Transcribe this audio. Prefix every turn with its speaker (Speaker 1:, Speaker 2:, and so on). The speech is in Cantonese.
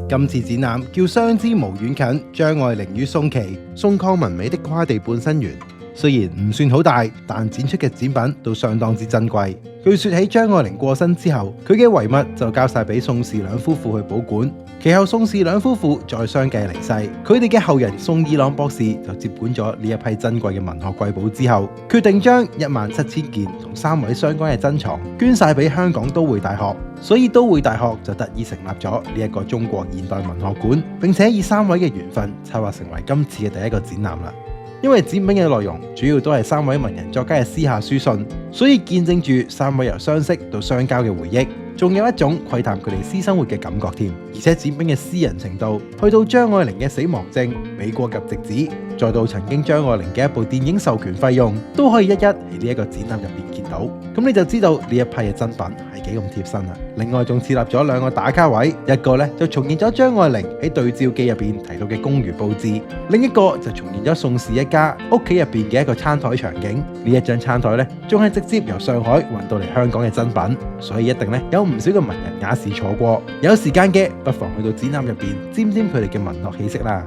Speaker 1: 今次展覽叫相知無遠近，張愛玲與宋琦、宋抗文美的跨地半生緣。雖然唔算好大，但展出嘅展品都相當之珍貴。據說喺張愛玲過身之後，佢嘅遺物就交晒俾宋氏兩夫婦去保管。其後宋氏兩夫婦再相繼離世，佢哋嘅後人宋以朗博士就接管咗呢一批珍貴嘅文學瑰寶之後，決定將17000件同3位相關嘅珍藏捐晒俾香港都會大學，所以都會大學就特意成立咗呢一個中國現代文學館，並且以3位嘅緣分策劃成為今次嘅第一個展覽啦。因為展品嘅內容主要都係3位文人作家嘅私下書信，所以見證住3位由相識到相交嘅回憶，仲有一種窺探佢哋私生活嘅感覺添。而且展品嘅私人程度，去到張愛玲嘅死亡證、美國及直子，再到曾經張愛玲嘅一部電影授權費用，都可以一一喺呢一個展覽入邊見到。咁你就知道呢一批嘅珍品係幾咁貼身啦。另外仲設立咗2個打卡位，一個咧就重現咗張愛玲喺對照記入邊提到嘅公寓佈置，另一個就重現咗宋氏一家屋企入邊嘅一個餐台場景。呢一張餐台咧，仲係直接由上海運到嚟香港嘅珍品，所以一定咧有唔少嘅文人雅士坐過。有時間嘅不妨去到展覽入邊沾沾佢哋嘅文學氣息啦。